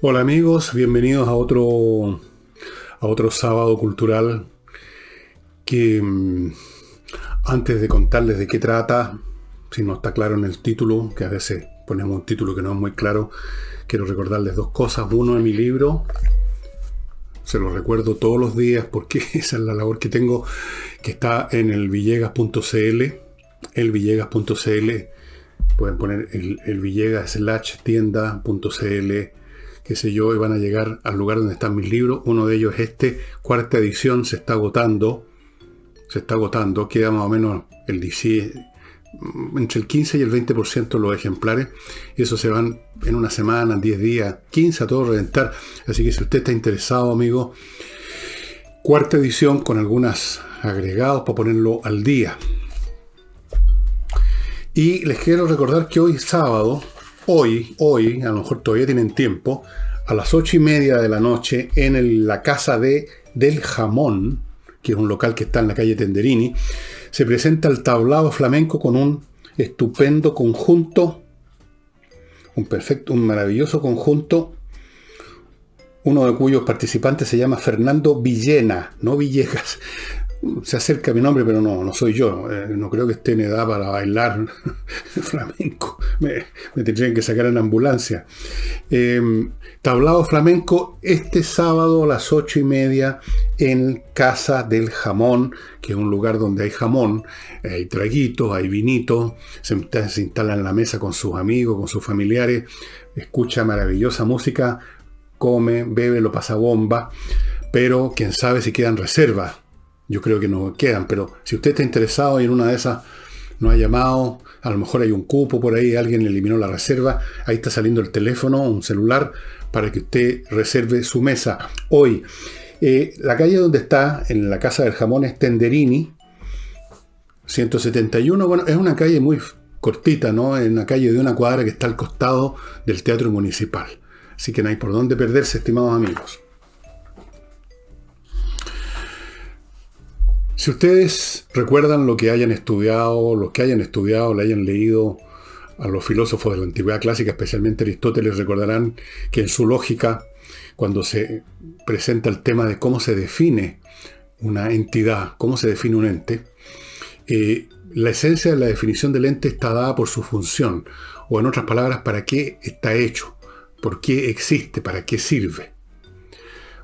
Hola amigos, bienvenidos a otro sábado cultural que antes de contarles de qué trata, si no está claro en el título, que a veces ponemos un título que no es muy claro, quiero recordarles dos cosas. Uno, en mi libro, se lo recuerdo todos los días porque esa es la labor que tengo, que está en el villegas.cl, pueden poner el Villegas / tienda.cl, qué sé yo, y van a llegar al lugar donde están mis libros. Uno de ellos es este, cuarta edición, se está agotando, queda más o menos entre el 15 y el 20% de los ejemplares, y eso se van en una semana, 10 días, 15 a todo reventar. Así que si usted está interesado, amigo, cuarta edición con algunos agregados para ponerlo al día. Y les quiero recordar que hoy sábado, hoy, a lo mejor todavía tienen tiempo, a las 8:30 de la noche, en la casa del Jamón, que es un local que está en la calle Tenderini, se presenta el tablao flamenco con un estupendo conjunto, un maravilloso conjunto, uno de cuyos participantes se llama Fernando Villena, no Villegas. Se acerca a mi nombre, pero no soy yo. No creo que esté en edad para bailar flamenco. Me tendrían que sacar en ambulancia. Tablao flamenco este sábado a las 8:30 en Casa del Jamón, que es un lugar donde hay jamón, hay traguitos, hay vinitos, se instala en la mesa con sus amigos, con sus familiares, escucha maravillosa música, come, bebe, lo pasa bomba, pero quién sabe si quedan reservas. Yo creo que no quedan, pero si usted está interesado y en una de esas no ha llamado, a lo mejor hay un cupo por ahí, alguien eliminó la reserva, ahí está saliendo el teléfono, un celular, para que usted reserve su mesa. Hoy, la calle donde está, en la Casa del Jamón, es Tenderini, 171, bueno, es una calle muy cortita, ¿no? Es una calle de una cuadra que está al costado del Teatro Municipal. Así que no hay por dónde perderse, estimados amigos. Si ustedes recuerdan lo que hayan estudiado, le hayan leído a los filósofos de la antigüedad clásica, especialmente Aristóteles, recordarán que en su lógica, cuando se presenta el tema de cómo se define una entidad, cómo se define un ente, la esencia de la definición del ente está dada por su función, o en otras palabras, para qué está hecho, por qué existe, para qué sirve.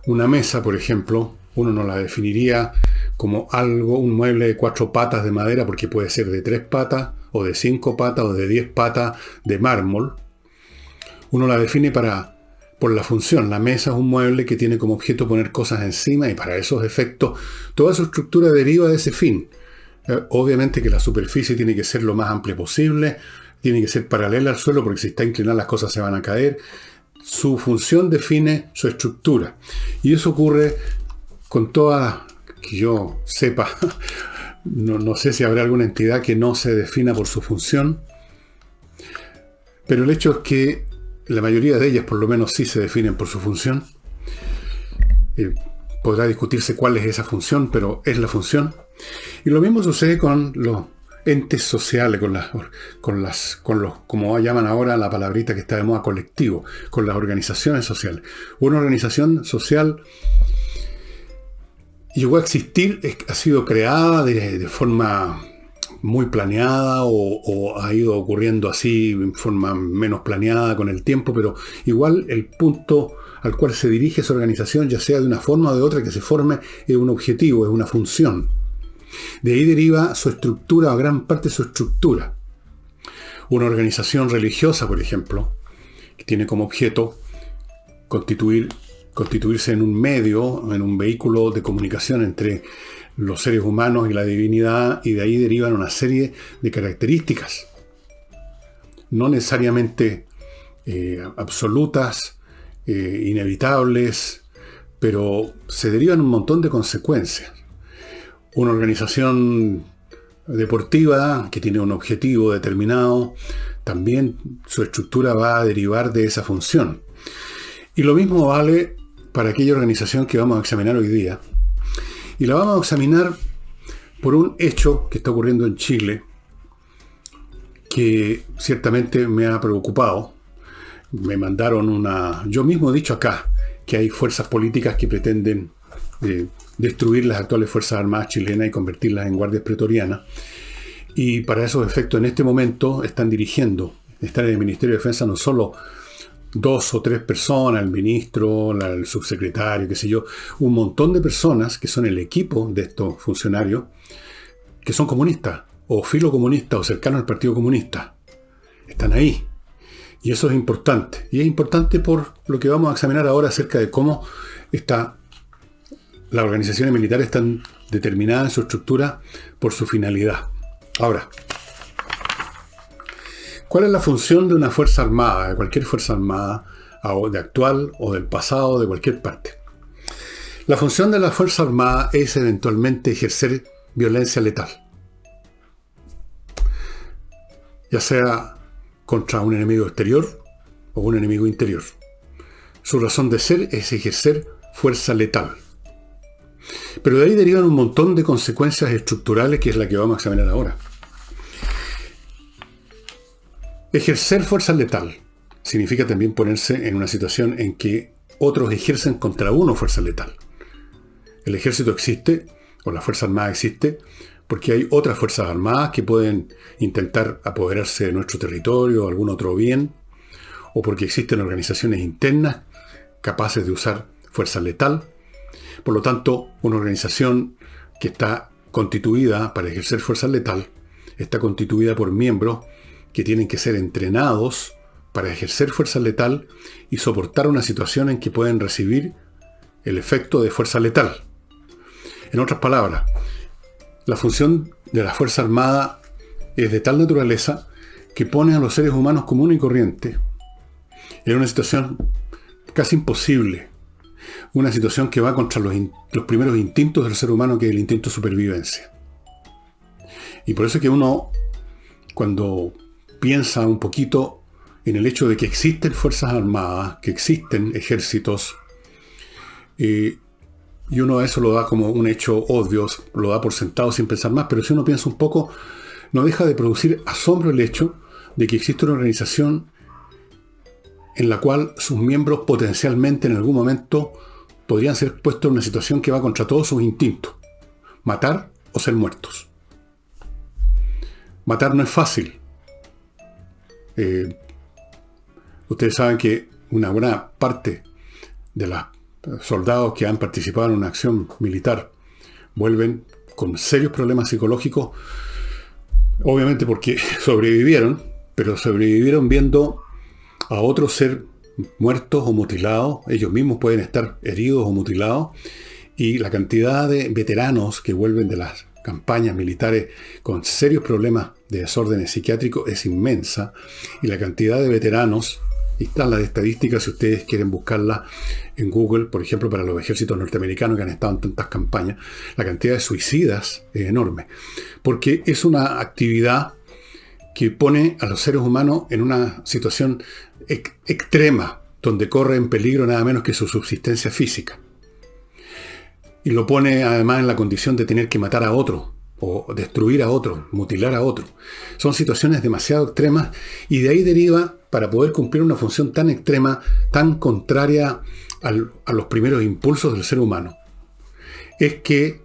Una mesa, por ejemplo, uno no la definiría como un mueble de 4 patas de madera, porque puede ser de 3 patas, o de 5 patas, o de 10 patas de mármol. Uno la define por la función. La mesa es un mueble que tiene como objeto poner cosas encima, y para esos efectos, toda su estructura deriva de ese fin. Obviamente que la superficie tiene que ser lo más amplia posible, tiene que ser paralela al suelo, porque si está inclinada las cosas se van a caer. Su función define su estructura. Y eso ocurre con toda, que yo sepa, no sé si habrá alguna entidad que no se defina por su función, pero el hecho es que la mayoría de ellas por lo menos sí se definen por su función. Podrá discutirse cuál es esa función, pero es la función. Y lo mismo sucede con los entes sociales, con los, como llaman ahora la palabrita que está de moda, colectivo, con las organizaciones sociales. Una organización social llegó a existir, ha sido creada de forma muy planeada o ha ido ocurriendo así en forma menos planeada con el tiempo, pero igual el punto al cual se dirige esa organización, ya sea de una forma o de otra que se forme, es un objetivo, es una función. De ahí deriva su estructura, o gran parte de su estructura. Una organización religiosa, por ejemplo, que tiene como objeto constituirse en un medio, en un vehículo de comunicación entre los seres humanos y la divinidad, y de ahí derivan una serie de características, no necesariamente absolutas, inevitables, pero se derivan un montón de consecuencias. Una organización deportiva que tiene un objetivo determinado, también su estructura va a derivar de esa función. Y lo mismo vale para aquella organización que vamos a examinar hoy día. Y la vamos a examinar por un hecho que está ocurriendo en Chile, que ciertamente me ha preocupado. Me mandaron Yo mismo he dicho acá que hay fuerzas políticas que pretenden destruir las actuales Fuerzas Armadas chilenas y convertirlas en guardias pretorianas. Y para esos efectos, en este momento, están en el Ministerio de Defensa no solo 2 o 3 personas, el ministro, el subsecretario, qué sé yo, un montón de personas que son el equipo de estos funcionarios, que son comunistas, o filocomunistas, o cercanos al Partido Comunista. Están ahí. Y eso es importante. Y es importante por lo que vamos a examinar ahora acerca de cómo las organizaciones militares están determinadas en su estructura por su finalidad. Ahora, ¿cuál es la función de una fuerza armada, de cualquier fuerza armada, de actual o del pasado, de cualquier parte? La función de la fuerza armada es eventualmente ejercer violencia letal, ya sea contra un enemigo exterior o un enemigo interior. Su razón de ser es ejercer fuerza letal. Pero de ahí derivan un montón de consecuencias estructurales, que es la que vamos a examinar ahora. Ejercer fuerza letal significa también ponerse en una situación en que otros ejercen contra uno fuerza letal. El ejército existe, o la fuerza armada existe, porque hay otras fuerzas armadas que pueden intentar apoderarse de nuestro territorio o algún otro bien, o porque existen organizaciones internas capaces de usar fuerza letal. Por lo tanto, una organización que está constituida para ejercer fuerza letal está constituida por miembros que tienen que ser entrenados para ejercer fuerza letal y soportar una situación en que pueden recibir el efecto de fuerza letal. En otras palabras, la función de la Fuerza Armada es de tal naturaleza que pone a los seres humanos comunes y corrientes en una situación casi imposible. Una situación que va contra los primeros instintos del ser humano, que es el instinto de supervivencia. Y por eso es que uno, cuando piensa un poquito en el hecho de que existen fuerzas armadas, que existen ejércitos, y uno a eso lo da como un hecho obvio, lo da por sentado sin pensar más, pero si uno piensa un poco, no deja de producir asombro el hecho de que existe una organización en la cual sus miembros potencialmente en algún momento podrían ser puestos en una situación que va contra todos sus instintos: matar o ser muertos. Matar no es fácil. Ustedes saben que una buena parte de los soldados que han participado en una acción militar vuelven con serios problemas psicológicos, obviamente porque sobrevivieron, pero sobrevivieron viendo a otros ser muertos o mutilados. Ellos mismos pueden estar heridos o mutilados, y la cantidad de veteranos que vuelven de las campañas militares con serios problemas de desórdenes psiquiátricos es inmensa, y la cantidad de veteranos, y están las estadísticas si ustedes quieren buscarlas en Google, por ejemplo, para los ejércitos norteamericanos que han estado en tantas campañas, la cantidad de suicidas es enorme, porque es una actividad que pone a los seres humanos en una situación extrema, donde corre en peligro nada menos que su subsistencia física. Y lo pone además en la condición de tener que matar a otro, o destruir a otro, mutilar a otro. Son situaciones demasiado extremas, y de ahí deriva, para poder cumplir una función tan extrema, tan contraria a los primeros impulsos del ser humano, es que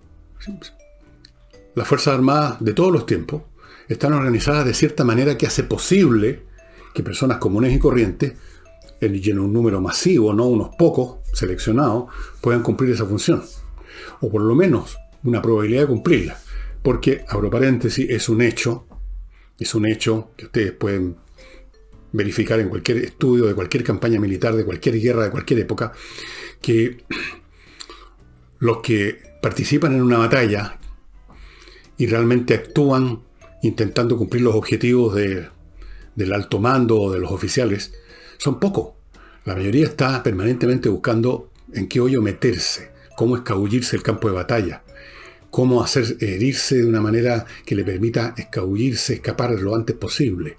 las Fuerzas Armadas de todos los tiempos están organizadas de cierta manera que hace posible que personas comunes y corrientes, en un número masivo, no unos pocos seleccionados, puedan cumplir esa función. O por lo menos una probabilidad de cumplirla. Porque, abro paréntesis, es un hecho que ustedes pueden verificar en cualquier estudio de cualquier campaña militar, de cualquier guerra, de cualquier época, que los que participan en una batalla y realmente actúan intentando cumplir los objetivos del alto mando o de los oficiales son pocos. La mayoría está permanentemente buscando en qué hoyo meterse, cómo escabullirse el campo de batalla, cómo herirse de una manera que le permita escabullirse, escapar lo antes posible.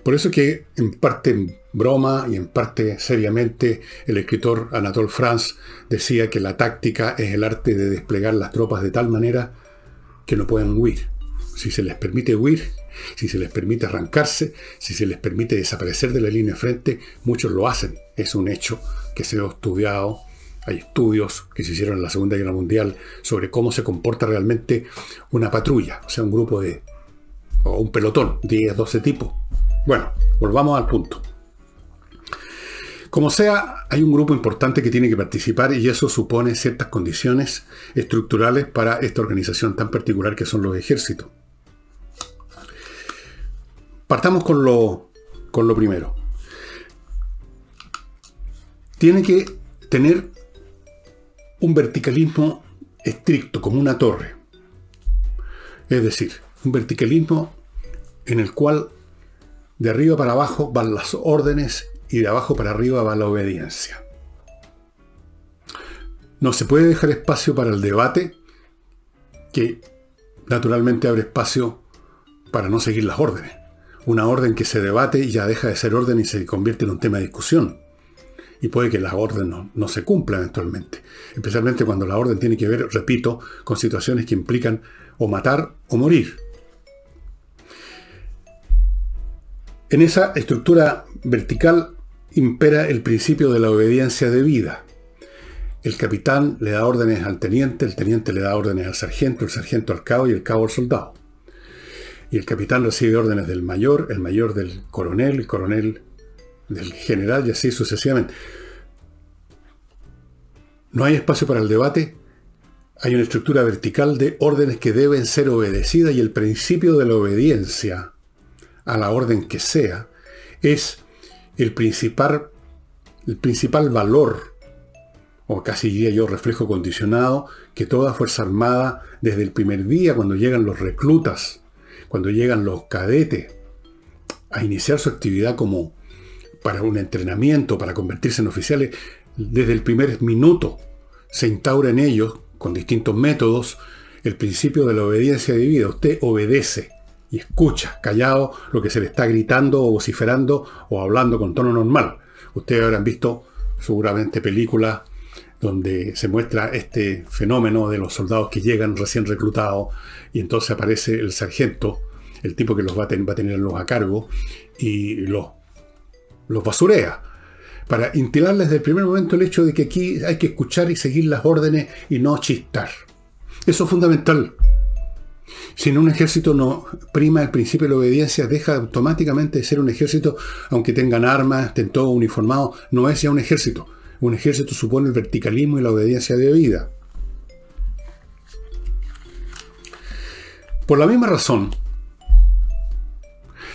Por eso que, en parte en broma y en parte seriamente, el escritor Anatole France decía que la táctica es el arte de desplegar las tropas de tal manera que no puedan huir. Si se les permite huir, si se les permite arrancarse, si se les permite desaparecer de la línea de frente, muchos lo hacen. Es un hecho que se ha estudiado. Hay estudios que se hicieron en la Segunda Guerra Mundial sobre cómo se comporta realmente una patrulla, o sea, un grupo o un pelotón, 10, 12 tipos. Bueno, volvamos al punto. Como sea, hay un grupo importante que tiene que participar y eso supone ciertas condiciones estructurales para esta organización tan particular que son los ejércitos. Partamos con lo primero. Tiene que tener un verticalismo estricto, como una torre. Es decir, un verticalismo en el cual de arriba para abajo van las órdenes y de abajo para arriba va la obediencia. No se puede dejar espacio para el debate, que naturalmente abre espacio para no seguir las órdenes. Una orden que se debate ya deja de ser orden y se convierte en un tema de discusión. Y puede que la orden no se cumpla eventualmente. Especialmente cuando la orden tiene que ver, repito, con situaciones que implican o matar o morir. En esa estructura vertical impera el principio de la obediencia debida. El capitán le da órdenes al teniente, el teniente le da órdenes al sargento, el sargento al cabo y el cabo al soldado. Y el capitán recibe órdenes del mayor, el mayor del coronel, el coronel del general y así sucesivamente. No hay espacio para el debate. Hay una estructura vertical de órdenes que deben ser obedecidas y el principio de la obediencia a la orden que sea es el principal valor, o casi diría yo reflejo condicionado, que toda Fuerza Armada desde el primer día, cuando llegan los reclutas, cuando llegan los cadetes a iniciar su actividad como para un entrenamiento, para convertirse en oficiales, desde el primer minuto se instaura en ellos, con distintos métodos, el principio de la obediencia debida. Usted obedece y escucha, callado, lo que se le está gritando o vociferando o hablando con tono normal. Ustedes habrán visto seguramente películas donde se muestra este fenómeno de los soldados que llegan recién reclutados y entonces aparece el sargento, el tipo que los va a tenerlos a cargo, y los basurea, para instilarles desde el primer momento el hecho de que aquí hay que escuchar y seguir las órdenes y no chistar. Eso es fundamental. Si en un ejército no prima el principio de la obediencia, deja automáticamente de ser un ejército, aunque tengan armas, estén todos uniformados, no es ya un ejército. Un ejército supone el verticalismo y la obediencia debida. Por la misma razón,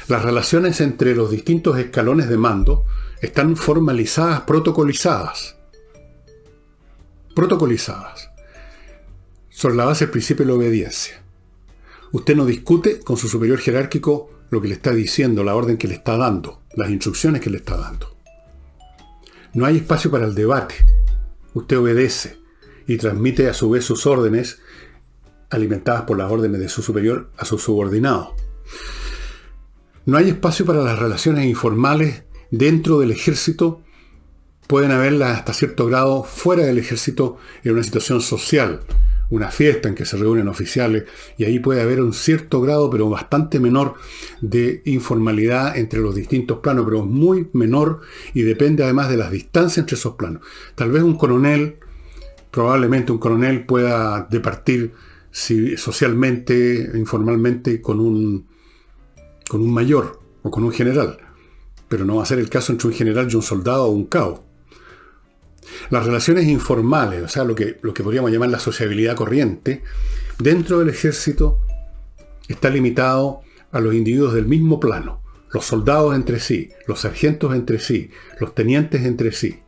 las relaciones entre los distintos escalones de mando están formalizadas, protocolizadas. Sobre la base del principio de la obediencia. Usted no discute con su superior jerárquico lo que le está diciendo, la orden que le está dando, las instrucciones que le está dando. No hay espacio para el debate. Usted obedece y transmite a su vez sus órdenes, alimentadas por las órdenes de su superior, a su subordinado. No hay espacio para las relaciones informales dentro del ejército. Pueden haberlas hasta cierto grado fuera del ejército, en una situación social, una fiesta en que se reúnen oficiales, y ahí puede haber un cierto grado, pero bastante menor, de informalidad entre los distintos planos, pero muy menor, y depende además de las distancias entre esos planos. Tal vez probablemente un coronel pueda departir socialmente, informalmente, con un mayor o con un general, pero no va a ser el caso entre un general y un soldado o un cabo. Las relaciones informales, o sea, lo que podríamos llamar la sociabilidad corriente, dentro del ejército está limitado a los individuos del mismo plano, los soldados entre sí, los sargentos entre sí, los tenientes entre sí.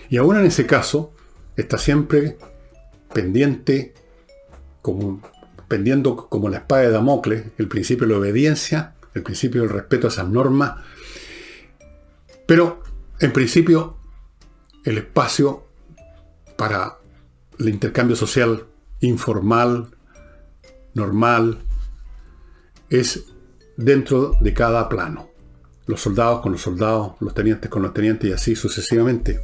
Y aún en ese caso, está siempre pendiendo como la espada de Damocles, el principio de la obediencia, el principio del respeto a esas normas, pero en principio el espacio para el intercambio social informal, normal, es dentro de cada plano. Los soldados con los soldados, los tenientes con los tenientes y así sucesivamente.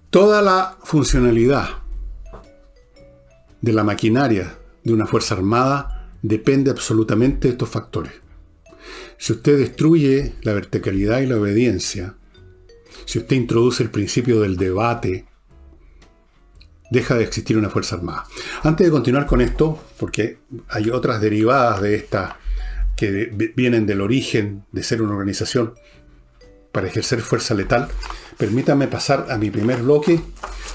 Toda la funcionalidad de la maquinaria de una fuerza armada depende absolutamente de estos factores. Si usted destruye la verticalidad y la obediencia, si usted introduce el principio del debate, deja de existir una fuerza armada. Antes de continuar con esto, porque hay otras derivadas de esta que vienen del origen de ser una organización para ejercer fuerza letal, permítame pasar a mi primer bloque.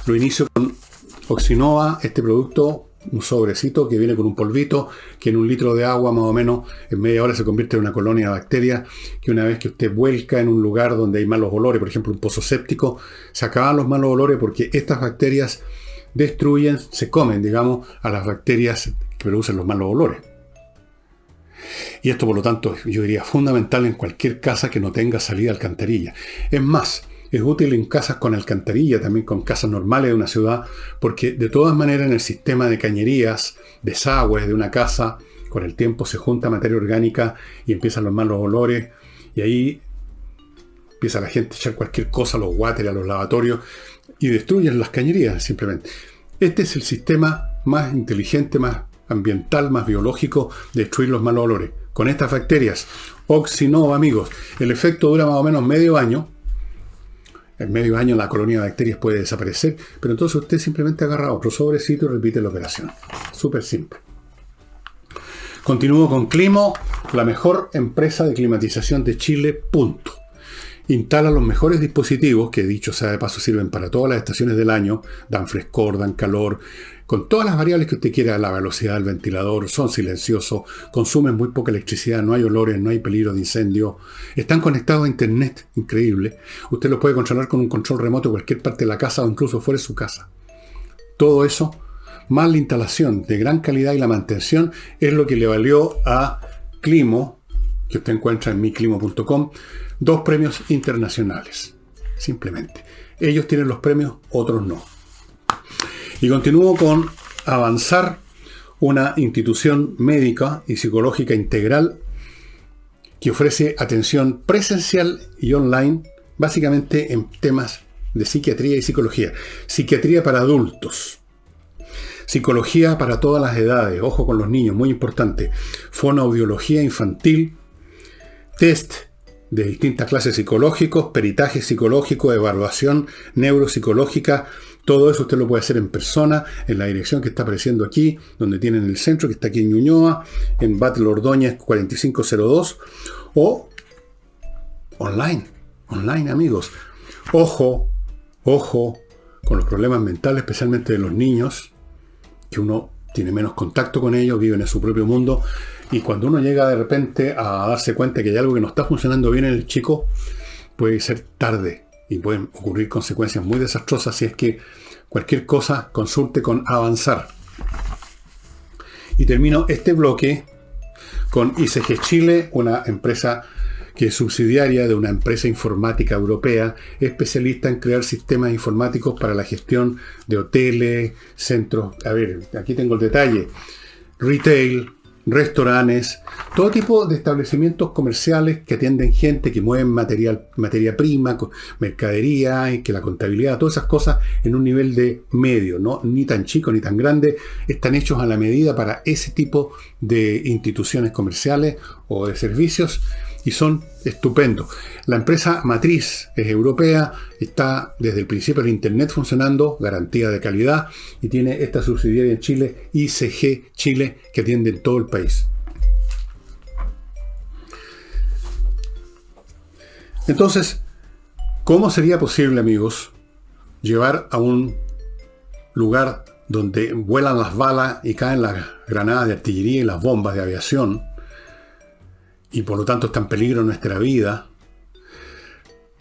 Lo inicio con Oxinova, este producto, un sobrecito que viene con un polvito, que en un litro de agua más o menos en media hora se convierte en una colonia de bacterias, que una vez que usted vuelca en un lugar donde hay malos olores, por ejemplo un pozo séptico, se acaban los malos olores porque estas bacterias destruyen, se comen, digamos, a las bacterias que producen los malos olores. Y esto, por lo tanto, yo diría fundamental en cualquier casa que no tenga salida a alcantarilla. Es más, es útil en casas con alcantarilla, también con casas normales de una ciudad, porque de todas maneras en el sistema de cañerías, desagües de una casa, con el tiempo se junta materia orgánica y empiezan los malos olores, y ahí empieza la gente a echar cualquier cosa a los water, a los lavatorios, y destruyen las cañerías simplemente. Este es el sistema más inteligente, más ambiental, más biológico de destruir los malos olores. Con estas bacterias, Oxinova, amigos, el efecto dura más o menos medio año. En medio año la colonia de bacterias puede desaparecer, pero entonces usted simplemente agarra otro sobrecito y repite la operación. Súper simple. Continúo con Climo, la mejor empresa de climatización de Chile, punto. Instala los mejores dispositivos, que dicho sea de paso sirven para todas las estaciones del año, dan frescor, dan calor, con todas las variables que usted quiera, la velocidad del ventilador, son silenciosos, consumen muy poca electricidad, no hay olores, no hay peligro de incendio, están conectados a internet, increíble. Usted los puede controlar con un control remoto en cualquier parte de la casa o incluso fuera de su casa. Todo eso, más la instalación de gran calidad y la mantención, es lo que le valió a Climo, que usted encuentra en miclimo.com, 2 premios internacionales, simplemente. Ellos tienen los premios, otros no. Y continúo con Avanzar, una institución médica y psicológica integral que ofrece atención presencial y online, básicamente en temas de psiquiatría y psicología. Psiquiatría para adultos. Psicología para todas las edades, ojo con los niños, muy importante. Fonoaudiología infantil, test de distintas clases psicológicos, peritaje psicológico, evaluación neuropsicológica, todo eso usted lo puede hacer en persona, en la dirección que está apareciendo aquí, donde tienen el centro, que está aquí en Ñuñoa, en Battle Ordóñez 4502, o online, amigos. Ojo con los problemas mentales, especialmente de los niños, que uno tiene menos contacto con ellos, viven en su propio mundo, y cuando uno llega de repente a darse cuenta que hay algo que no está funcionando bien en el chico, puede ser tarde y pueden ocurrir consecuencias muy desastrosas. Si es que cualquier cosa, consulte con Avanzar. Y termino este bloque con ICG Chile, una empresa que es subsidiaria de una empresa informática europea, especialista en crear sistemas informáticos para la gestión de hoteles, centros, a ver, aquí tengo el detalle, retail, restaurantes, todo tipo de establecimientos comerciales que atienden gente, que mueven materia prima, mercadería, y que la contabilidad, todas esas cosas en un nivel de medio, ¿no? Ni tan chico ni tan grande, están hechos a la medida para ese tipo de instituciones comerciales o de servicios, y son estupendos. La empresa matriz es europea, está desde el principio del Internet funcionando, garantía de calidad, y tiene esta subsidiaria en Chile, ICG Chile, que atiende en todo el país. Entonces, ¿cómo sería posible, amigos, llevar a un lugar donde vuelan las balas y caen las granadas de artillería y las bombas de aviación, y por lo tanto está en peligro nuestra vida,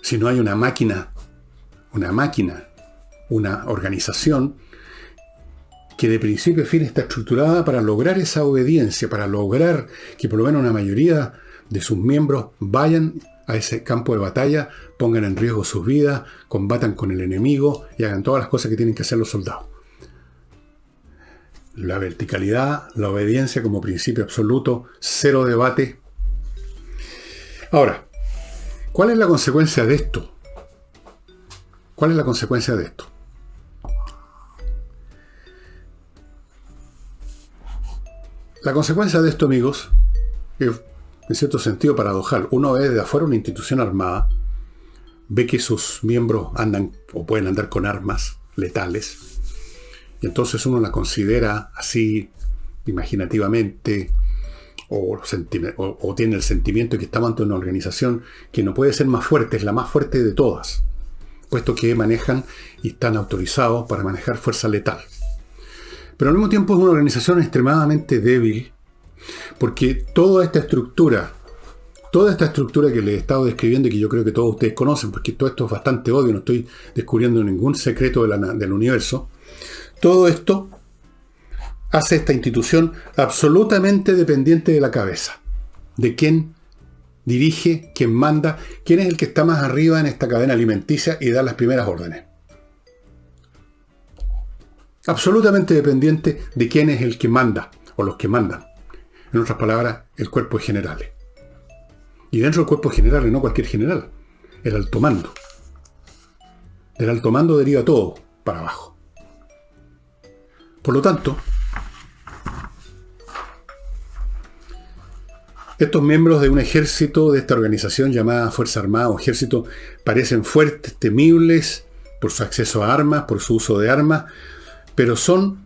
si no hay una máquina, una organización que de principio a fin está estructurada para lograr esa obediencia, para lograr que por lo menos una mayoría de sus miembros vayan a ese campo de batalla, pongan en riesgo sus vidas, combatan con el enemigo y hagan todas las cosas que tienen que hacer los soldados? La verticalidad, la obediencia como principio absoluto, cero debate. Ahora, ¿cuál es la consecuencia de esto? La consecuencia de esto, amigos, es en cierto sentido paradojal. Uno ve de afuera una institución armada, ve que sus miembros andan o pueden andar con armas letales, y entonces uno la considera así imaginativamente, o tiene el sentimiento de que estamos ante una organización que no puede ser más fuerte, es la más fuerte de todas, puesto que manejan y están autorizados para manejar fuerza letal. Pero al mismo tiempo es una organización extremadamente débil, porque toda esta estructura que les he estado describiendo y que yo creo que todos ustedes conocen, porque todo esto es bastante obvio, no estoy descubriendo ningún secreto del universo, todo esto hace esta institución absolutamente dependiente de la cabeza, de quién dirige, quién manda, quién es el que está más arriba en esta cadena alimenticia y da las primeras órdenes. Absolutamente dependiente de quién es el que manda, o los que mandan. En otras palabras, el cuerpo de generales. Y dentro del cuerpo de generales, no cualquier general, el alto mando. Del alto mando deriva todo para abajo. Por lo tanto, estos miembros de un ejército, de esta organización llamada Fuerza Armada o Ejército, parecen fuertes, temibles por su acceso a armas, por su uso de armas, pero son,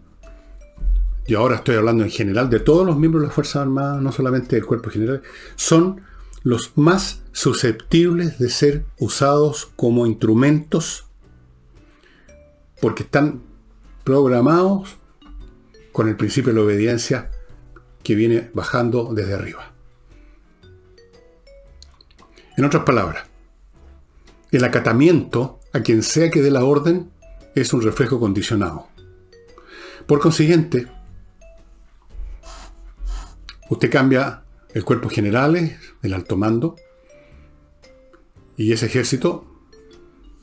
y ahora estoy hablando en general de todos los miembros de las Fuerzas Armadas, no solamente del cuerpo general, son los más susceptibles de ser usados como instrumentos porque están programados con el principio de la obediencia que viene bajando desde arriba. En otras palabras, el acatamiento a quien sea que dé la orden es un reflejo condicionado. Por consiguiente, usted cambia el cuerpo generales, el alto mando, y ese ejército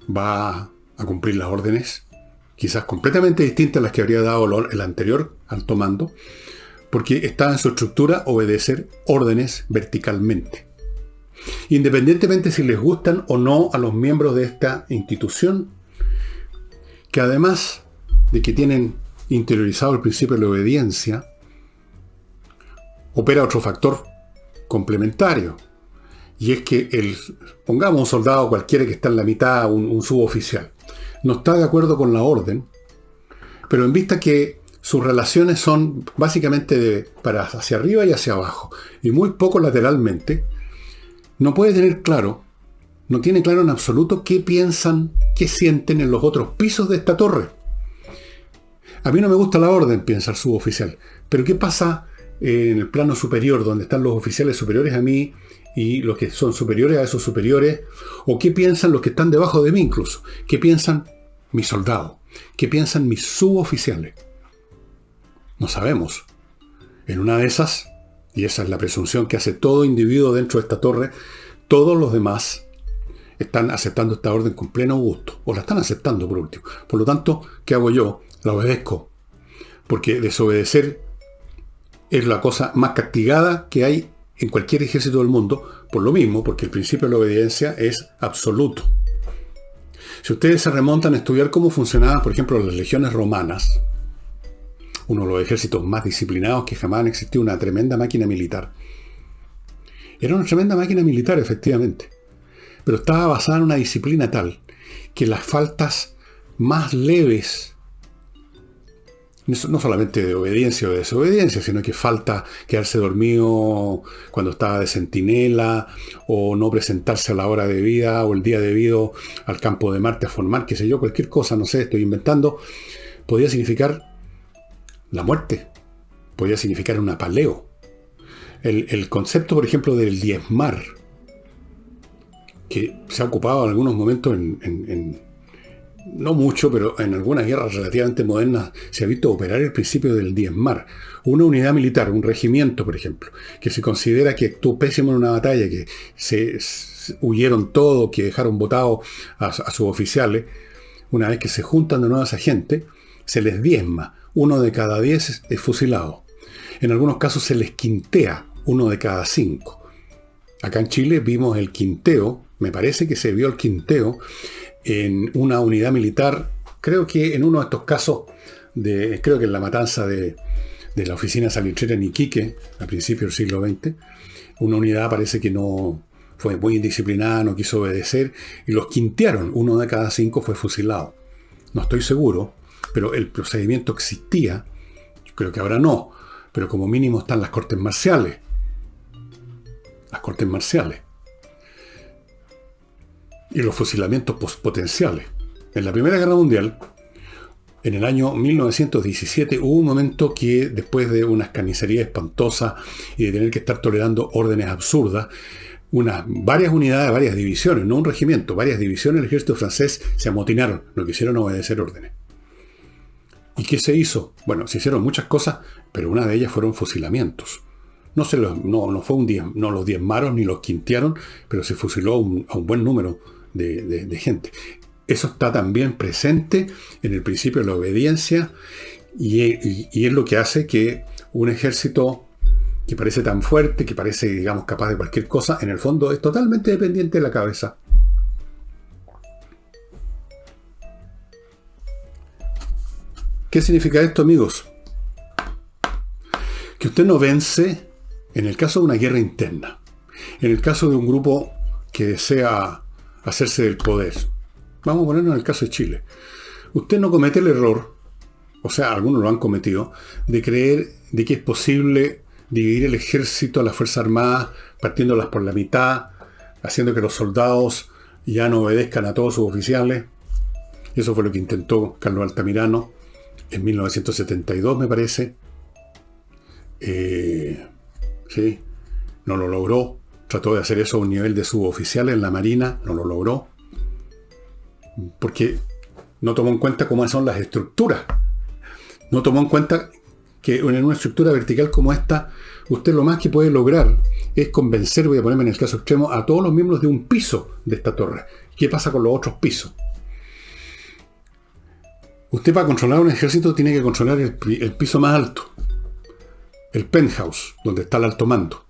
va a cumplir las órdenes, quizás completamente distintas a las que habría dado el anterior alto mando, porque está en su estructura obedecer órdenes verticalmente. Independientemente si les gustan o no a los miembros de esta institución, que además de que tienen interiorizado el principio de la obediencia, opera otro factor complementario, y es que pongamos un soldado cualquiera que está en la mitad, un suboficial, no está de acuerdo con la orden, pero en vista que sus relaciones son básicamente para hacia arriba y hacia abajo, y muy poco lateralmente, no puede tener claro, no tiene claro en absoluto qué piensan, qué sienten en los otros pisos de esta torre. A mí no me gusta la orden, piensa el suboficial, pero ¿qué pasa en el plano superior, donde están los oficiales superiores a mí y los que son superiores a esos superiores? ¿O qué piensan los que están debajo de mí incluso? ¿Qué piensan mis soldados? ¿Qué piensan mis suboficiales? No sabemos. En una de esas, y esa es la presunción que hace todo individuo dentro de esta torre, todos los demás están aceptando esta orden con pleno gusto, o la están aceptando por último. Por lo tanto, ¿qué hago yo? La obedezco, porque desobedecer es la cosa más castigada que hay en cualquier ejército del mundo, por lo mismo, porque el principio de la obediencia es absoluto. Si ustedes se remontan a estudiar cómo funcionaban, por ejemplo, las legiones romanas, uno de los ejércitos más disciplinados que jamás han existido, una tremenda máquina militar. Era una tremenda máquina militar, efectivamente, pero estaba basada en una disciplina tal que las faltas más leves, no solamente de obediencia o de desobediencia, sino que falta quedarse dormido cuando estaba de centinela, o no presentarse a la hora debida o el día debido al campo de Marte a formar, qué sé yo, cualquier cosa, no sé, estoy inventando, podía significar la muerte, podía significar un apaleo. El concepto, por ejemplo, del diezmar, que se ha ocupado en algunos momentos no mucho, pero en algunas guerras relativamente modernas se ha visto operar el principio del diezmar. Una unidad militar, un regimiento, por ejemplo, que se considera que actuó pésimo en una batalla, que se huyeron todos, que dejaron botados a sus oficiales, una vez que se juntan de nuevo a esa gente, se les diezma. 1 de cada 10 es fusilado. En algunos casos se les quintea, 1 de cada 5. Acá en Chile vimos el quinteo, me parece que se vio el quinteo en una unidad militar, creo que en uno de estos casos, creo que en la matanza de de la oficina salitrera en Iquique, a principios del siglo XX. Una unidad parece que no fue muy indisciplinada, no quiso obedecer, y los quintearon. 1 de cada 5 fue fusilado. No estoy seguro, pero el procedimiento existía. Yo creo que ahora no, pero como mínimo están las cortes marciales. Las cortes marciales. Y los fusilamientos potenciales. En la Primera Guerra Mundial, en el año 1917, hubo un momento que, después de unas carnicerías espantosas y de tener que estar tolerando órdenes absurdas, varias unidades, varias divisiones, no un regimiento, varias divisiones del ejército francés se amotinaron, no quisieron obedecer órdenes. ¿Y qué se hizo? Bueno, se hicieron muchas cosas, pero una de ellas fueron fusilamientos. No los diezmaron ni los quintearon, pero se fusiló a un buen número de gente. Eso está también presente en el principio de la obediencia y es lo que hace que un ejército que parece tan fuerte, que parece, digamos, capaz de cualquier cosa, en el fondo es totalmente dependiente de la cabeza. ¿Qué significa esto, amigos? Que usted no vence en el caso de una guerra interna, en el caso de un grupo que desea hacerse del poder. Vamos a ponernos en el caso de Chile. Usted no comete el error, o sea, algunos lo han cometido, de creer de que es posible dividir el ejército, las Fuerzas Armadas, partiéndolas por la mitad, haciendo que los soldados ya no obedezcan a todos sus oficiales. Eso fue lo que intentó Carlos Altamirano en 1972, me parece. Sí, no lo logró. Trató de hacer eso a un nivel de suboficiales en la Marina, no lo logró. Porque no tomó en cuenta cómo son las estructuras. No tomó en cuenta que en una estructura vertical como esta, usted lo más que puede lograr es convencer, voy a ponerme en el caso extremo, a todos los miembros de un piso de esta torre. ¿Qué pasa con los otros pisos? Usted, para controlar un ejército, tiene que controlar el piso más alto, el penthouse, donde está el alto mando.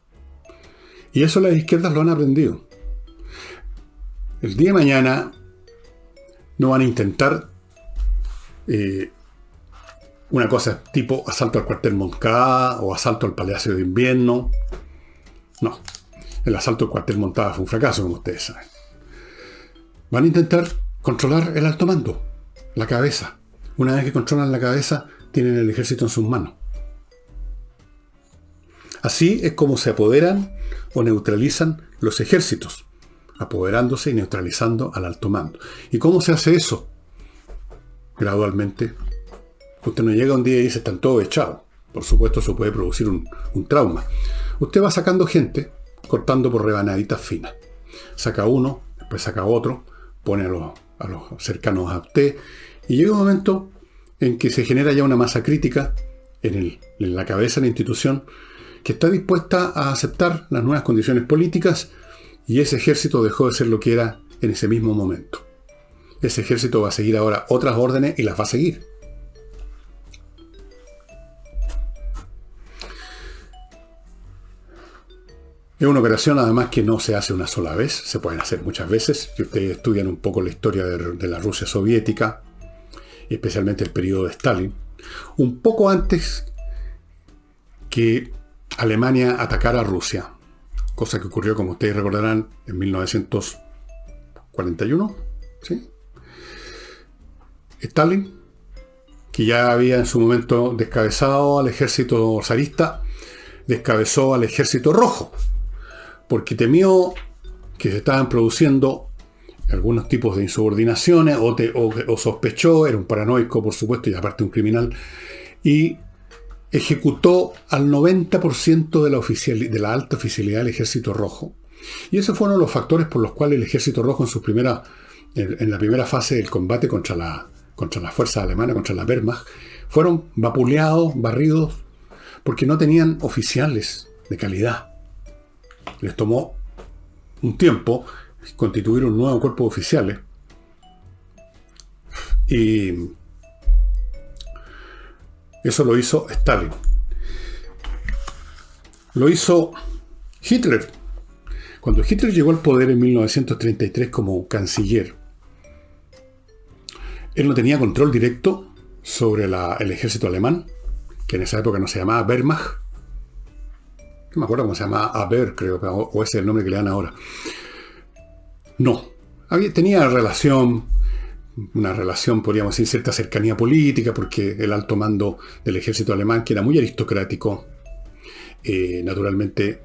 Y eso las izquierdas lo han aprendido. El día de mañana no van a intentar una cosa tipo asalto al cuartel Moncada o asalto al Palacio de Invierno. No, el asalto al cuartel Moncada fue un fracaso, como ustedes saben. Van a intentar controlar el alto mando, la cabeza. Una vez que controlan la cabeza, tienen el ejército en sus manos. Así es como se apoderan o neutralizan los ejércitos, apoderándose y neutralizando al alto mando. ¿Y cómo se hace eso? Gradualmente. Usted no llega un día y dice, están todos echados. Por supuesto, eso puede producir un trauma. Usted va sacando gente, cortando por rebanaditas finas. Saca uno, después saca otro, pone a los cercanos a usted, y llega un momento en que se genera ya una masa crítica en la cabeza de la institución que está dispuesta a aceptar las nuevas condiciones políticas, y ese ejército dejó de ser lo que era en ese mismo momento. Ese ejército va a seguir ahora otras órdenes y las va a seguir. Es una operación además que no se hace una sola vez, se pueden hacer muchas veces. Si ustedes estudian un poco la historia de la Rusia soviética, especialmente el periodo de Stalin, un poco antes que Alemania atacara a Rusia, cosa que ocurrió, como ustedes recordarán, en 1941, ¿sí? Stalin, que ya había en su momento descabezado al ejército zarista, descabezó al ejército rojo, porque temió que se estaban produciendo algunos tipos de insubordinaciones o sospechó, era un paranoico por supuesto y aparte un criminal, y ejecutó al 90% de la alta oficialidad del ejército rojo. Y esos fueron los factores por los cuales el ejército rojo en la primera fase del combate contra las fuerzas alemanas, contra la Wehrmacht, fueron vapuleados, barridos, porque no tenían oficiales de calidad. Les tomó un tiempo constituir un nuevo cuerpo de oficiales. Y eso lo hizo Stalin. Lo hizo Hitler. Cuando Hitler llegó al poder en 1933 como canciller, él no tenía control directo sobre el ejército alemán, que en esa época no se llamaba Wehrmacht, no me acuerdo cómo se llamaba, Aber, creo, o ese es el nombre que le dan ahora. No, tenía una relación, podríamos decir, cierta cercanía política, porque el alto mando del ejército alemán, que era muy aristocrático, naturalmente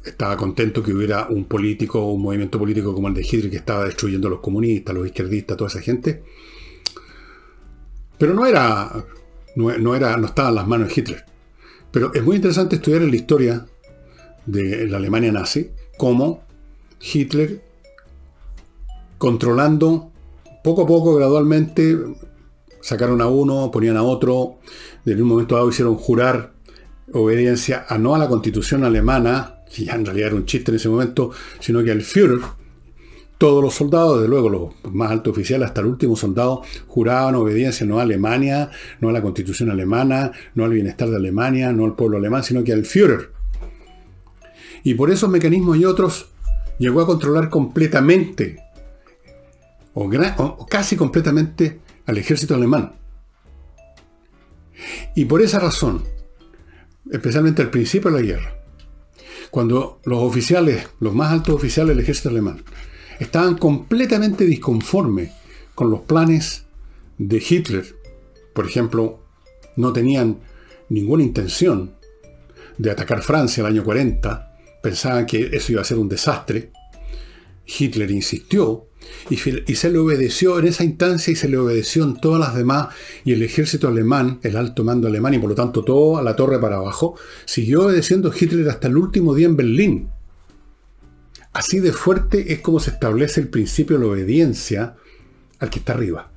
estaba contento que hubiera un movimiento político como el de Hitler, que estaba destruyendo a los comunistas, los izquierdistas, toda esa gente. Pero no estaba en las manos de Hitler. Pero es muy interesante estudiar en la historia de la Alemania nazi, cómo Hitler, controlando poco a poco, gradualmente, sacaron a uno, ponían a otro, en un momento dado hicieron jurar obediencia no a la Constitución alemana, que ya en realidad era un chiste en ese momento, sino que al Führer. Todos los soldados, desde luego los más altos oficiales hasta el último soldado, juraban obediencia no a Alemania, no a la Constitución alemana, no al bienestar de Alemania, no al pueblo alemán, sino que al Führer. Y por esos mecanismos y otros llegó a controlar completamente, o casi completamente, al ejército alemán. Y por esa razón, especialmente al principio de la guerra, cuando los más altos oficiales del ejército alemán, estaban completamente disconformes con los planes de Hitler. Por ejemplo, no tenían ninguna intención de atacar Francia el año 40. Pensaban que eso iba a ser un desastre. Hitler insistió y se le obedeció en esa instancia y se le obedeció en todas las demás. Y el ejército alemán, el alto mando alemán y por lo tanto todo a la torre para abajo, siguió obedeciendo a Hitler hasta el último día en Berlín. Así de fuerte es como se establece el principio de la obediencia al que está arriba.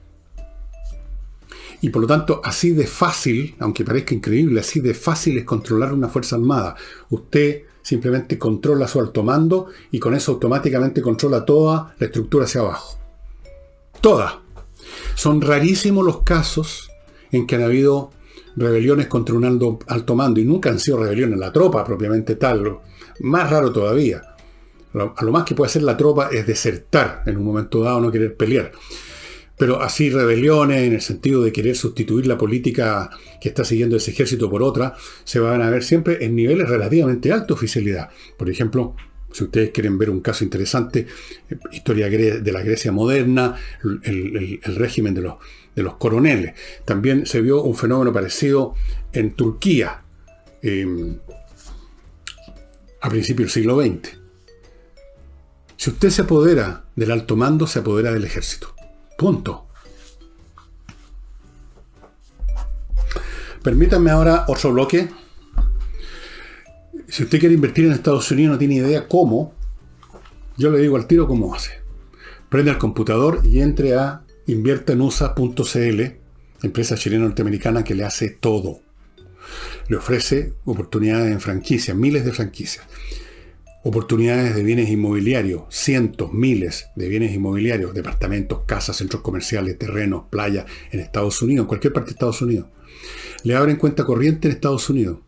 Y por lo tanto, así de fácil, aunque parezca increíble, así de fácil es controlar una fuerza armada. Usted simplemente controla su alto mando y con eso automáticamente controla toda la estructura hacia abajo. Toda. Son rarísimos los casos en que han habido rebeliones contra un alto mando y nunca han sido rebeliones en la tropa propiamente tal. Más raro todavía. A lo más que puede hacer la tropa es desertar en un momento dado, no querer pelear. Pero así rebeliones en el sentido de querer sustituir la política que está siguiendo ese ejército por otra, se van a ver siempre en niveles relativamente altos de oficialidad. Por ejemplo, si ustedes quieren ver un caso interesante, historia de la Grecia moderna, el régimen de los coroneles. También se vio un fenómeno parecido en Turquía a principios del siglo XX. Si usted se apodera del alto mando, se apodera del ejército. Punto. Permítanme ahora otro bloque. Si usted quiere invertir en Estados Unidos, no tiene idea cómo, yo le digo al tiro cómo hace. Prende el computador y entre a inviertanusa.cl, empresa chilena norteamericana que le hace todo. Le ofrece oportunidades en franquicias, miles de franquicias. Oportunidades de bienes inmobiliarios, cientos, miles de bienes inmobiliarios, departamentos, casas, centros comerciales, terrenos, playas en Estados Unidos, en cualquier parte de Estados Unidos. Le abren cuenta corriente en Estados Unidos.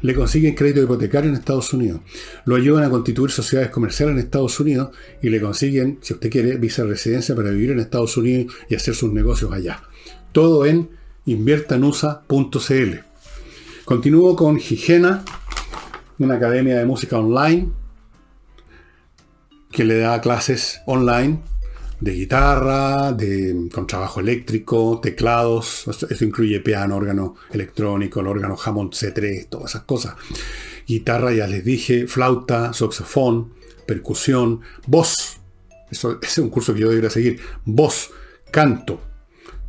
Le consiguen crédito hipotecario en Estados Unidos. Lo ayudan a constituir sociedades comerciales en Estados Unidos y le consiguen, si usted quiere, visa de residencia para vivir en Estados Unidos y hacer sus negocios allá. Todo en inviertanusa.cl. Continúo con Higiena, una academia de música online que le da clases online de guitarra, de contrabajo eléctrico, teclados. Eso incluye piano, órgano electrónico, el órgano Hammond C3, todas esas cosas. Guitarra, ya les dije, flauta, saxofón, percusión, voz. Eso es un curso que yo debería seguir. Voz, canto.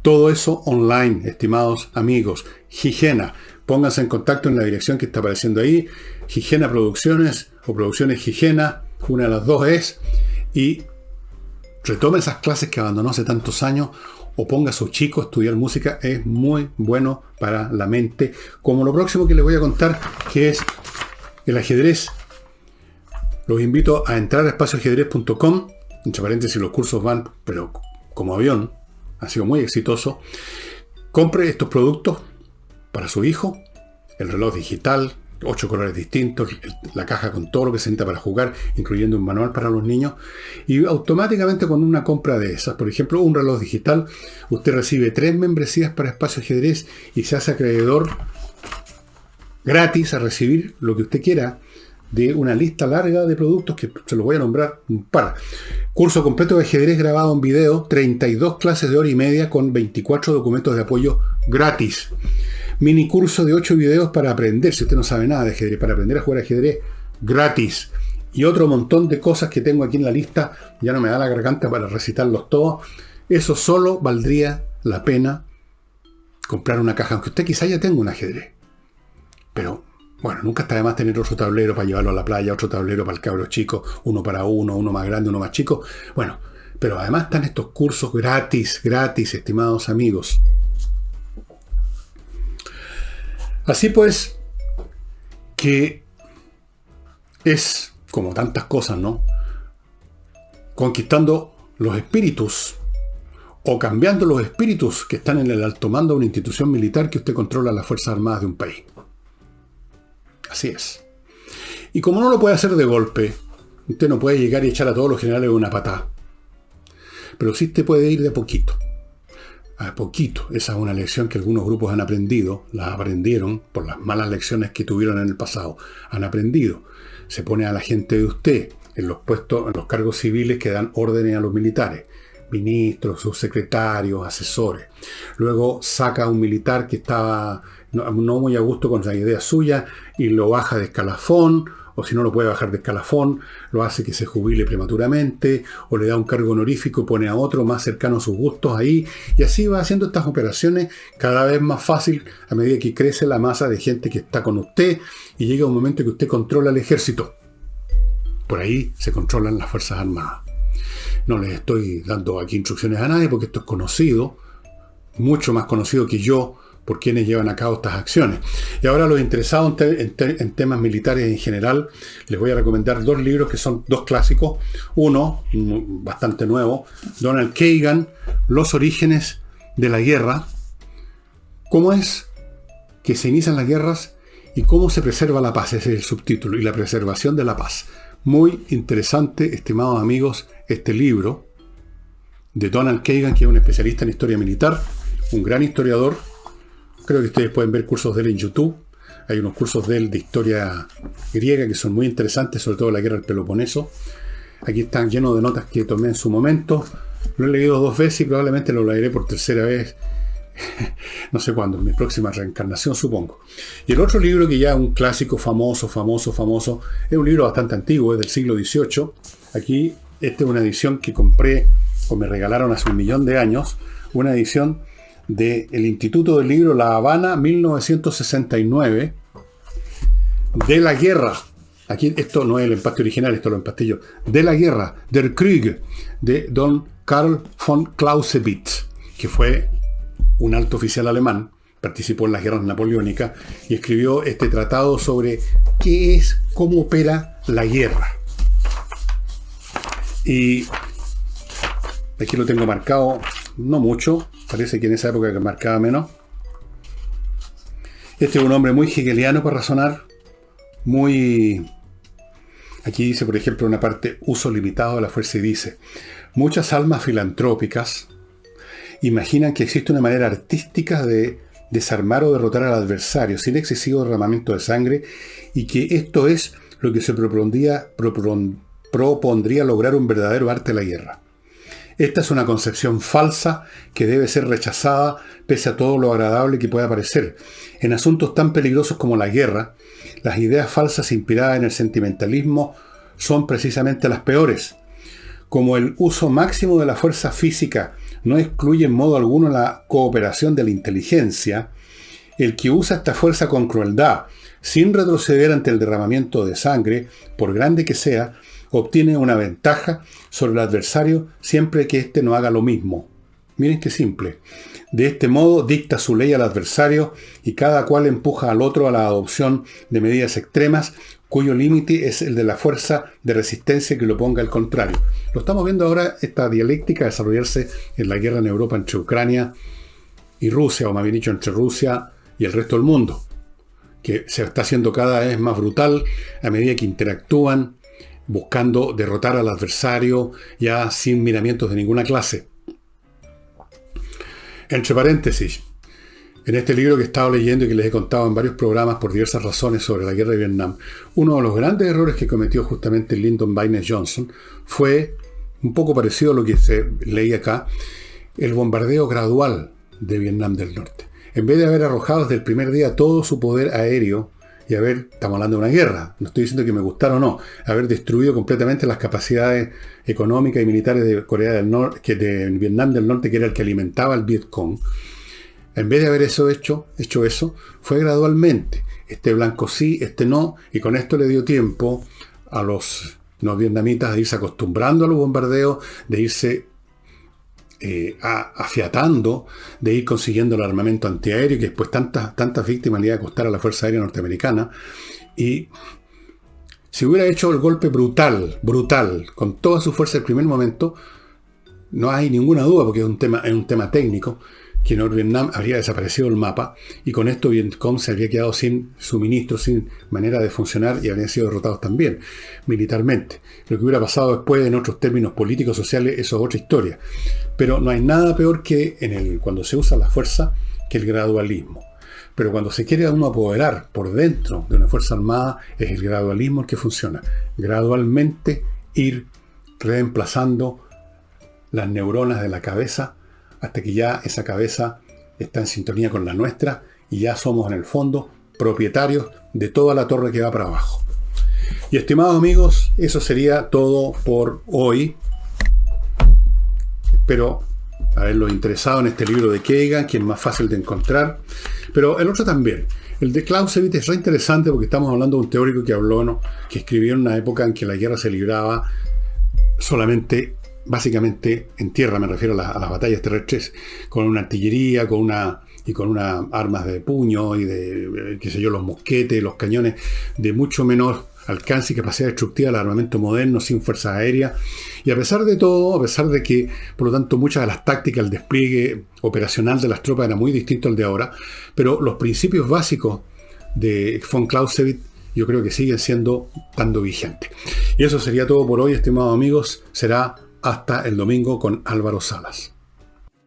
Todo eso online, estimados amigos. Higiena. Pónganse en contacto en la dirección que está apareciendo ahí. Higiena Producciones o Producciones Higiena. Una de las dos es. Y retome esas clases que abandonó hace tantos años o ponga a sus chicos a estudiar música. Es muy bueno para la mente. Como lo próximo que les voy a contar, que es el ajedrez. Los invito a entrar a espacioajedrez.com. Entre paréntesis, los cursos van, pero como avión. Ha sido muy exitoso. Compre estos productos para su hijo. El reloj digital, 8 colores distintos, la caja con todo lo que se necesita para jugar, incluyendo un manual para los niños. Y automáticamente con una compra de esas, por ejemplo, un reloj digital, usted recibe 3 membresías para Espacio Ajedrez y se hace acreedor gratis a recibir lo que usted quiera de una lista larga de productos que se los voy a nombrar un par. Curso completo de ajedrez grabado en video, 32 clases de hora y media con 24 documentos de apoyo gratis. Mini curso de 8 videos para aprender, si usted no sabe nada de ajedrez, para aprender a jugar ajedrez gratis. Y otro montón de cosas que tengo aquí en la lista, ya no me da la garganta para recitarlos todos. Eso solo valdría la pena comprar una caja, aunque usted quizá ya tenga un ajedrez. Pero, bueno, nunca está de más tener otro tablero para llevarlo a la playa, otro tablero para el cabro chico, uno para uno más grande, uno más chico. Bueno, pero además están estos cursos gratis, estimados amigos. Así pues, que es como tantas cosas, ¿no? Conquistando los espíritus o cambiando los espíritus que están en el alto mando de una institución militar que usted controla las Fuerzas Armadas de un país. Así es. Y como no lo puede hacer de golpe, usted no puede llegar y echar a todos los generales de una patada. Pero sí usted puede ir de a poquito. A poquito. Esa es una lección que algunos grupos han aprendido. La aprendieron por las malas lecciones que tuvieron en el pasado. Han aprendido. Se pone a la gente de usted en los puestos, en los cargos civiles que dan órdenes a los militares. Ministros, subsecretarios, asesores. Luego saca a un militar que estaba no muy a gusto con la idea suya y lo baja de escalafón, o si no lo puede bajar de escalafón, lo hace que se jubile prematuramente, o le da un cargo honorífico y pone a otro más cercano a sus gustos ahí, y así va haciendo estas operaciones cada vez más fácil a medida que crece la masa de gente que está con usted y llega un momento que usted controla el ejército. Por ahí se controlan las Fuerzas Armadas. No les estoy dando aquí instrucciones a nadie porque esto es conocido, mucho más conocido que yo, por quienes llevan a cabo estas acciones. Y ahora a los interesados en temas militares en general, les voy a recomendar 2 libros que son 2 clásicos. Uno, bastante nuevo, Donald Kagan, Los orígenes de la guerra. Cómo es que se inician las guerras y cómo se preserva la paz. Ese es el subtítulo, y la preservación de la paz. Muy interesante, estimados amigos, este libro de Donald Kagan, que es un especialista en historia militar, un gran historiador. Creo que ustedes pueden ver cursos de él en YouTube. Hay unos cursos de él de historia griega que son muy interesantes, sobre todo la guerra del Peloponeso. Aquí están llenos de notas que tomé en su momento. Lo he leído 2 veces y probablemente lo leeré por tercera vez. No sé cuándo, en mi próxima reencarnación supongo. Y el otro libro que ya es un clásico famoso, es un libro bastante antiguo, es del siglo XVIII. Aquí, esta es una edición que compré o me regalaron hace 1.000.000 de años. Una edición del Instituto del Libro La Habana, 1969, de la guerra. Aquí esto no es el empaste original, esto lo empastillo. De la guerra, Der Krieg, de don Karl von Clausewitz, que fue un alto oficial alemán, participó en las guerras napoleónicas y escribió este tratado sobre qué es, cómo opera la guerra. Y aquí lo tengo marcado, no mucho, parece que en esa época que marcaba menos. Este es un hombre muy hegeliano para razonar, muy... Aquí dice, por ejemplo, una parte, uso limitado de la fuerza, y dice: muchas almas filantrópicas imaginan que existe una manera artística de desarmar o derrotar al adversario sin excesivo derramamiento de sangre, y que esto es lo que se propondría lograr un verdadero arte de la guerra. Esta es una concepción falsa que debe ser rechazada pese a todo lo agradable que pueda parecer. En asuntos tan peligrosos como la guerra, las ideas falsas inspiradas en el sentimentalismo son precisamente las peores. Como el uso máximo de la fuerza física no excluye en modo alguno la cooperación de la inteligencia, el que usa esta fuerza con crueldad, sin retroceder ante el derramamiento de sangre, por grande que sea, obtiene una ventaja sobre el adversario siempre que éste no haga lo mismo. Miren qué simple. De este modo dicta su ley al adversario y cada cual empuja al otro a la adopción de medidas extremas cuyo límite es el de la fuerza de resistencia que lo ponga el contrario. Lo estamos viendo ahora, esta dialéctica desarrollarse en la guerra en Europa entre Ucrania y Rusia, o más bien dicho entre Rusia y el resto del mundo, que se está haciendo cada vez más brutal a medida que interactúan buscando derrotar al adversario ya sin miramientos de ninguna clase. Entre paréntesis, En este libro que he estado leyendo y que les he contado en varios programas por diversas razones sobre la guerra de Vietnam, uno de los grandes errores que cometió justamente Lyndon Baines Johnson fue un poco parecido a lo que se leía acá, el bombardeo gradual de Vietnam del Norte. En vez de haber arrojado desde el primer día todo su poder aéreo y estamos hablando de una guerra, no estoy diciendo que me gustara o no, haber destruido completamente las capacidades económicas y militares de Corea del Norte, de Vietnam del Norte, que era el que alimentaba al Vietcong. En vez de haber hecho eso, fue gradualmente. Este blanco sí, este no, y con esto le dio tiempo a los vietnamitas de irse acostumbrando a los bombardeos, de irse afiatando, de ir consiguiendo el armamento antiaéreo, que después tantas víctimas le iba a costar a la Fuerza Aérea Norteamericana. Y si hubiera hecho el golpe brutal, con toda su fuerza el primer momento, no hay ninguna duda, porque es un tema técnico, que Norvietnam habría desaparecido del mapa, y con esto Vietcong se habría quedado sin suministro, sin manera de funcionar, y habrían sido derrotados también, militarmente. Lo que hubiera pasado después, en otros términos políticos, sociales, eso es otra historia. Pero no hay nada peor que cuando se usa la fuerza, que el gradualismo. Pero cuando se quiere uno apoderar por dentro de una fuerza armada, es el gradualismo el que funciona. Gradualmente ir reemplazando las neuronas de la cabeza, hasta que ya esa cabeza está en sintonía con la nuestra y ya somos en el fondo propietarios de toda la torre que va para abajo. Y estimados amigos, eso sería todo por hoy. Espero haberlos interesado en este libro de Kagan, que es más fácil de encontrar, pero el otro también. El de Clausewitz es re interesante porque estamos hablando de un teórico que escribió en una época en que la guerra se libraba básicamente en tierra, me refiero a las batallas terrestres, con una artillería, con una armas de puño y de, los mosquetes, los cañones, de mucho menor alcance y capacidad destructiva al armamento moderno, sin fuerza aérea. Y a pesar de todo, a pesar de que, por lo tanto, muchas de las tácticas, el despliegue operacional de las tropas era muy distinto al de ahora, pero los principios básicos de von Clausewitz yo creo que siguen estando vigentes. Y eso sería todo por hoy, estimados amigos. Será hasta el domingo con Álvaro Salas.